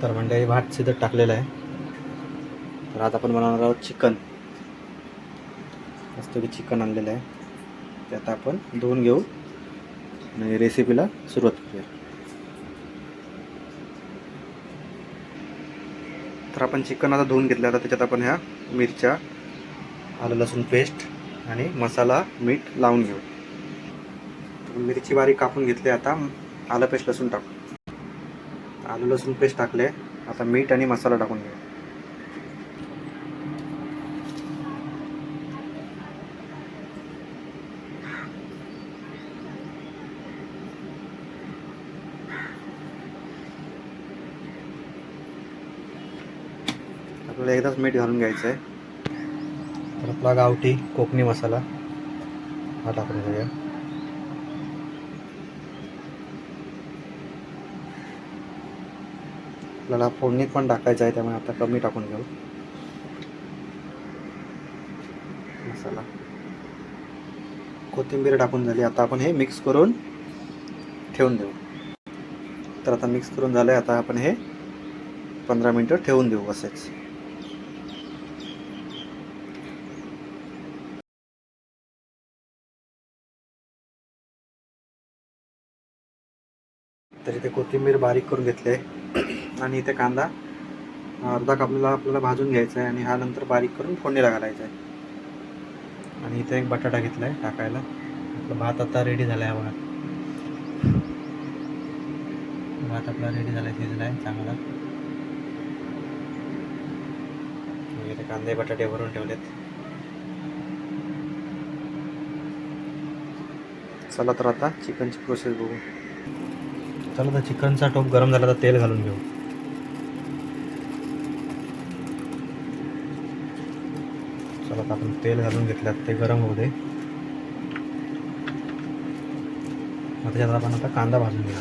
तर मंडळी भात शिजत टाकलेला आहे. तर आज आपण बनवणार आहोत चिकन. मस्तपैकी चिकन आणलेलं आहे, ते आता आपण धुवून घेऊ आणि रेसिपीला सुरुवात करूया. तर आपण चिकन आता धुवून घेतलं. आता त्याच्यात आपण ह्या मिरच्या, आलं लसूण पेस्ट आणि मसाला मीठ लावून घेऊ. मिरची बारीक कापून घेतली. आता आलं पेस्ट लसूण टाकू. आलं लसूण पेस्ट टाकले. आता मीठ आणि मसाला टाकून घेऊ. आपल्याला एकदाच मीठ घालून घ्यायचं आहे. तर आपला गावठी कोकणी मसाला हा टाकून घेऊया. आपल्याला फोडणीत पण टाकायचं आहे, त्यामुळे आता कमी टाकून घेऊ मसाला. कोथिंबीर टाकून झाली. आता आपण हे मिक्स करून ठेवून देऊ. तर आता मिक्स करून झालं आहे. आता आपण हे 15 मिनटं ठेवून देऊ असेच. तर इथे कोथिंबीर बारीक करून घेतली आहे आणि इथे कांदा अर्धा आपल्याला भाजून घ्यायचा आहे आणि हा नंतर बारीक करून फोडणीला घालायचा आहे. आणि इथे एक बटाटा घेतला आहे टाकायला. आपला भात आता रेडी झाला आहे. बघा, भात आपला रेडी झाला आहे, शिजला आहे चांगला. इथे कांदे बटाटे भरून ठेवलेत. चला तर आता चिकनची प्रोसेस बघू. चला तर चिकनचा टोप गरम झाला तर तेल घालून घेऊ. चला तर आपण तेल घालून घेतल्यात, ते गरम होऊ दे. त्याच्यात आपण आता कांदा भाजून घेऊ.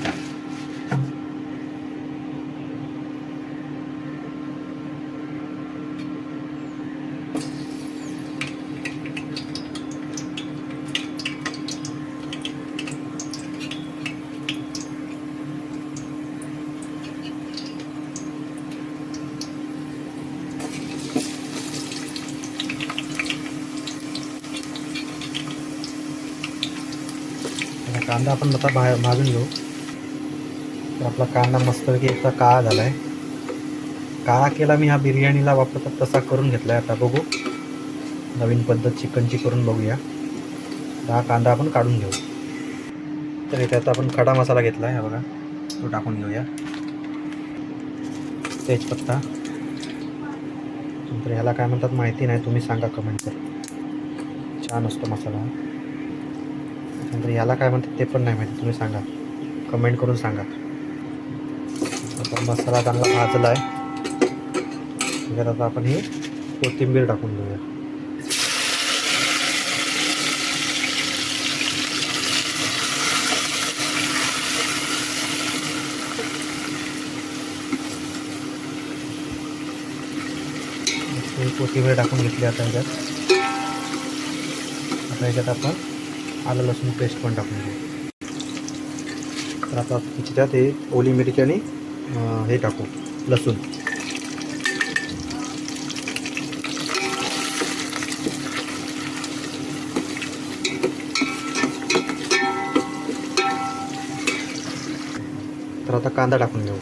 कांदा आपण आता भाजून घेऊ. तर आपला कांदा मस्तपैकी एकदा काळा झाला आहे. काळा केला मी हा बिर्याणीला वापरतात तसा करून घेतला आहे. आता बघू, नवीन पद्धत चिकनची करून बघूया. हा कांदा आपण काढून घेऊ. तर इथे आता आपण खडा मसाला घेतला आहे, हा बघा, तो टाकून घेऊया. तेजपत्ता, नंतर ह्याला काय म्हणतात माहिती नाही, तुम्ही सांगा कमेंट कर. छान असतो मसाला. नंतर ह्याला काय म्हणतात ते पण नाही माहिती, तुम्ही सांगा, कमेंट करून सांगा. आता मसाला चांगला भाजला आहे. त्याच्यात आता आपण ही कोथिंबीर टाकून घेऊया. कोथिंबीर टाकून घेतली. आता ह्याच्यात आपण आलं लसूण पेस्ट पण टाकून घेऊ. तर आता त्याच्यात हे ओली मिरची आणि हे टाकू, लसूण. तर आता कांदा टाकून घेऊ.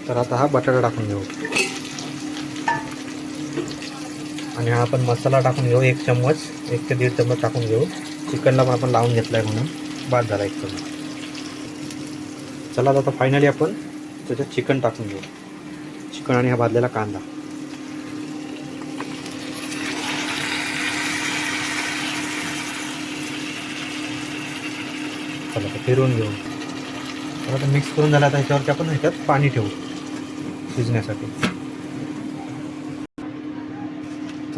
तर आता हा बटाटा टाकून घेऊ आणि हा आपण मसाला टाकून घेऊ. 1 चम्मच, 1 ते 1.5 चम्मच टाकून घेऊ. चिकनला पण आपण लावून घेतला आहे म्हणून बाद झाला 1 चम्मच. चला आता फायनली आपण त्याच्यात चिकन टाकून घेऊ. चिकन आणि हा भाजलेला कांदा. चला तर फिरवून घेऊ. आता मिक्स करून झालं. आता ह्याच्यावरती आपण ह्याच्यात पाणी ठेवू शिजण्यासाठी.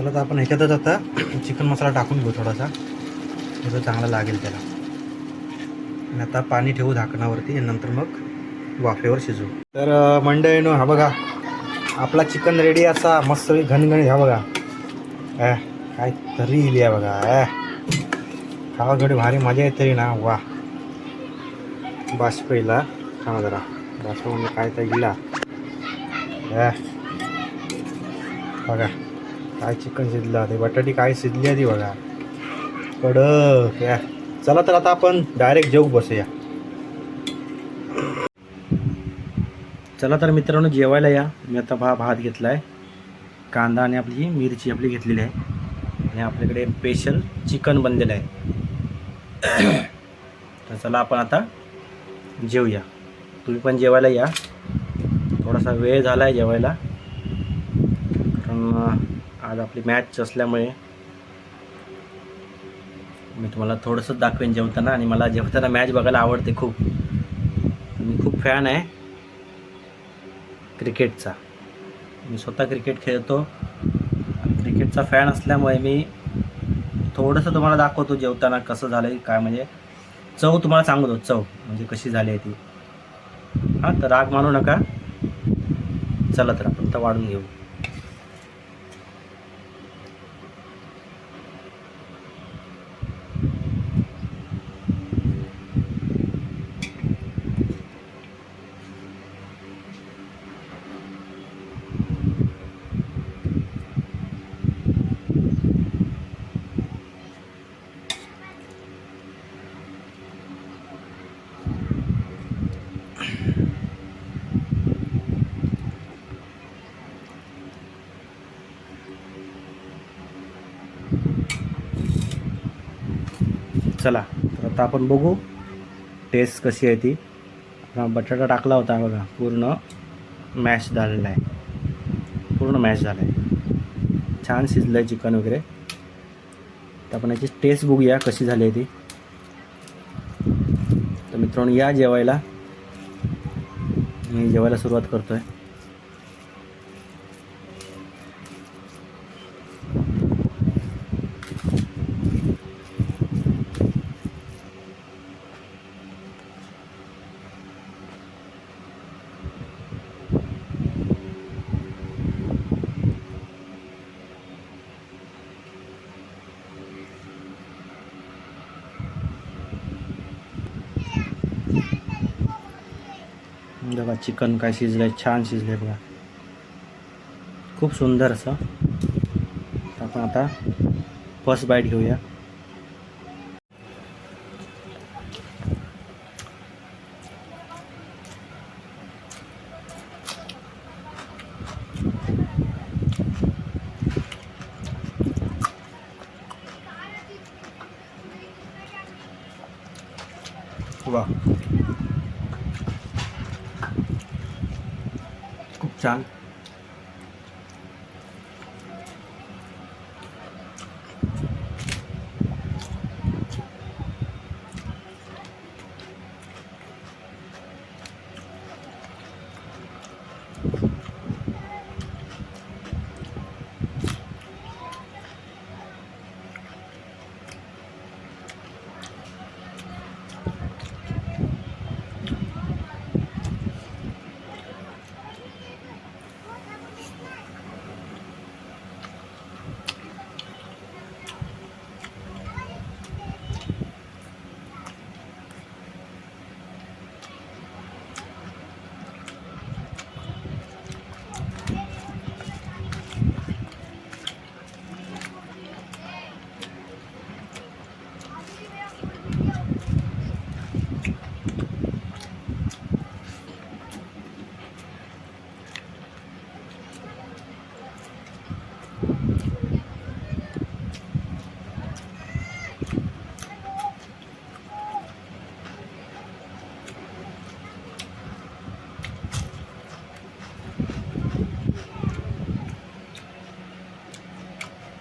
चला तर आपण ह्याच्यातच आता चिकन मसाला टाकून घेऊ थोडासा, जो चांगला लागेल त्याला. आणि आता पाणी ठेवू झाकणावरती आणि नंतर मग वाफेवर शिजवू. तर मंडळीनो हा बघा आपला चिकन रेडी असा मस्त घनघणीत. हा बघा काय तरी इली आहे बघा. खावा थोडी भारी मजा येते ना. वा बाष्पईला थांबा जरा. बाष्प म्हणजे काय तर गेला बघा. काय चिकन शिजलं ते, बटाटी काय शिजली आहे ती बघा कडक. चला तर आता आपण डायरेक्ट जेवू बसूया. चला तर मित्रांनो जेवायला या. मी आता भात घेतला आहे, कांदा आणि आपली मिरची आपली घेतलेली आहे आणि आपल्याकडे स्पेशल चिकन बनलेलं आहे. तर चला आपण आता जेवूया. तुम्ही पण जेवायला या. थोडासा वेळ झाला आहे जेवायला, कारण आज आपली मॅच असल्यामुळे मी तुम्हाला थोडंसं दाखवेन जेवताना. आणि मला जेवताना मॅच बघायला आवडते खूप. मी खूप फॅन आहे क्रिकेटचा. मी स्वतः क्रिकेट खेळतो. क्रिकेटचा फॅन असल्यामुळे मी थोडंसं तुम्हाला दाखवतो जेवताना कसं झालं आहे काय, म्हणजे चव तुम्हाला सांगतो चव म्हणजे कशी झाली आहे ती. हां तर राग मानू नका. चला तर आपण तर वाढून घेऊ. चला तर आता आपण बघू टेस्ट कशी आहे ती. बटाटा टाकला होता बघा, पूर्ण मॅश झालेला आहे. पूर्ण मॅश झाला आहे, छान शिजलं आहे चिकन वगैरे. तर आपण याची टेस्ट बघूया कशी झाली आहे ती. तर मित्रांनो या जेवायला. मी जेवायला सुरुवात करतो आहे. बघा चिकन काय शिजलं आहे, छान शिजलं आहे बघा, खूप सुंदर असं. आपण आता फर्स्ट बाईट घेऊया. वा खूप छान.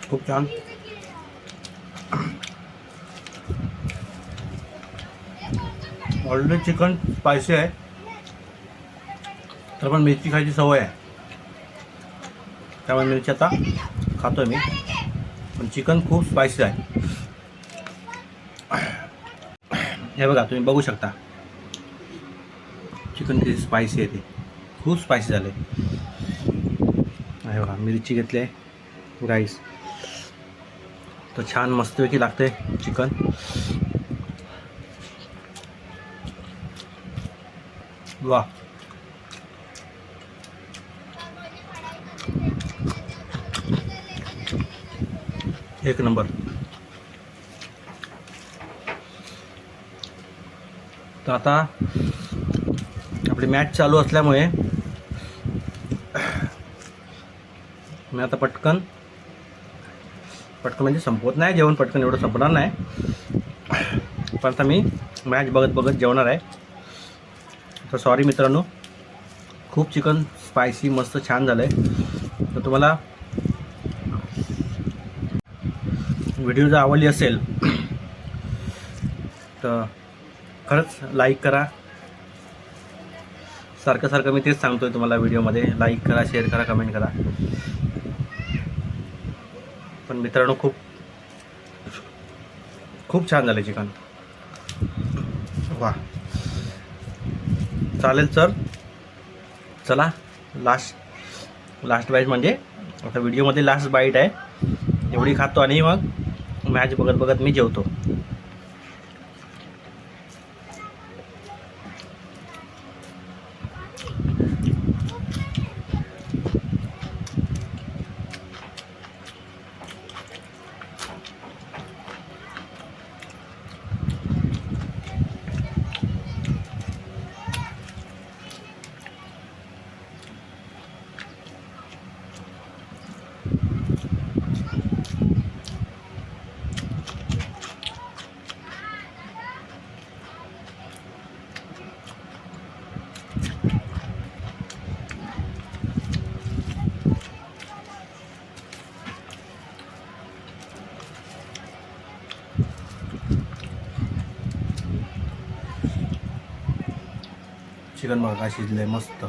खूप छान. ऑलरेडी चिकन स्पायसी आहे, तर पण मिरची खायची सवय आहे, त्यामुळे मिरची आता खातोय मी. पण चिकन खूप स्पायसी आहे. हे बघा, तुम्ही बघू शकता चिकन किती स्पायसी आहे. ते खूप स्पायसी झाले. हे बघा, मिरची घेतली आहे, राईस, तर छान मस्तपैकी लागते चिकन. वा, एक नंबर. तर आता आपली मॅच चालू असल्यामुळे मी आता पटकन म्हणजे संपवत नाही जेवण, पटकन एवढं संपणार नाही, पण आता मी मॅच बघत बघत जेवणार आहे. तर सॉरी मित्रांनो, खूप चिकन स्पायसी मस्त छान झालं आहे. तर तुम्हाला व्हिडिओ जर आवडली असेल तर खरंच लाईक करा. सारखं मी तेच सांगतोय तुम्हाला व्हिडिओमध्ये, लाईक करा, शेअर करा, कमेंट करा. पण मित्रांनो, खूप छान झालं चिकन. वा, चालेल सर. चला, लास्ट बाईट म्हणजे आता व्हिडिओमध्ये लास्ट बाईट आहे, एवढी खातो आणि मग मॅच बघत बघत मी जेवतो. चिकन बघा शिजलंय मस्त.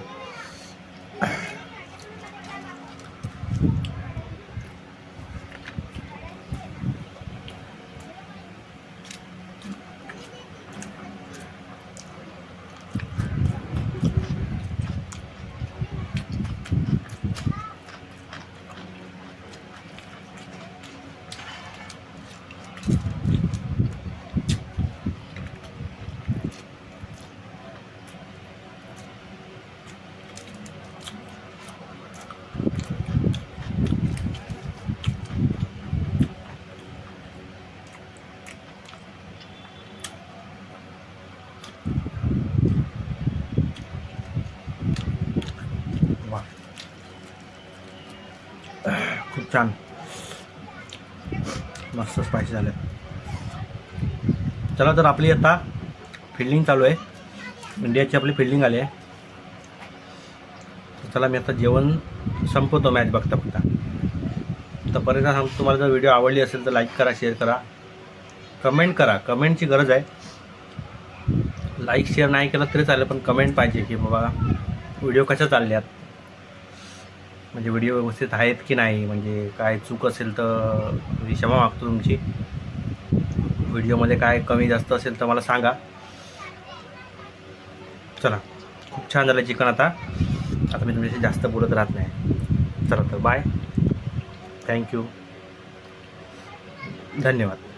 वा, खूप छान, मस्त स्पायसी झालं. चला, तर आपली आता फिल्डिंग चालू आहे, इंडियाची आपली फिल्डिंग आली आहे. चला, मी आता जेवण संपवतो मॅच बघता बघता. तर परिणाम सांगतो, तुम्हाला जर व्हिडिओ आवडली असेल तर लाईक करा, शेअर करा, कमेंट करा. कमेंटची गरज आहे. लाईक शेअर नाही केलं तरी चालेल, पण कमेंट पाहिजे की बाबा व्हिडिओ कशा चालल्यात, म्हणजे व्हिडिओ व्यवस्थित आहेत की नाही, म्हणजे काय चूक असेल तर मी क्षमा मागतो तुमची. व्हिडिओमध्ये काय कमी जास्त असेल तर मला सांगा. चला, खूप छान झालं चिकन. आता मी तुमच्याशी जास्त बोलत राहत नाही. चला, तर बाय, थँक्यू, धन्यवाद.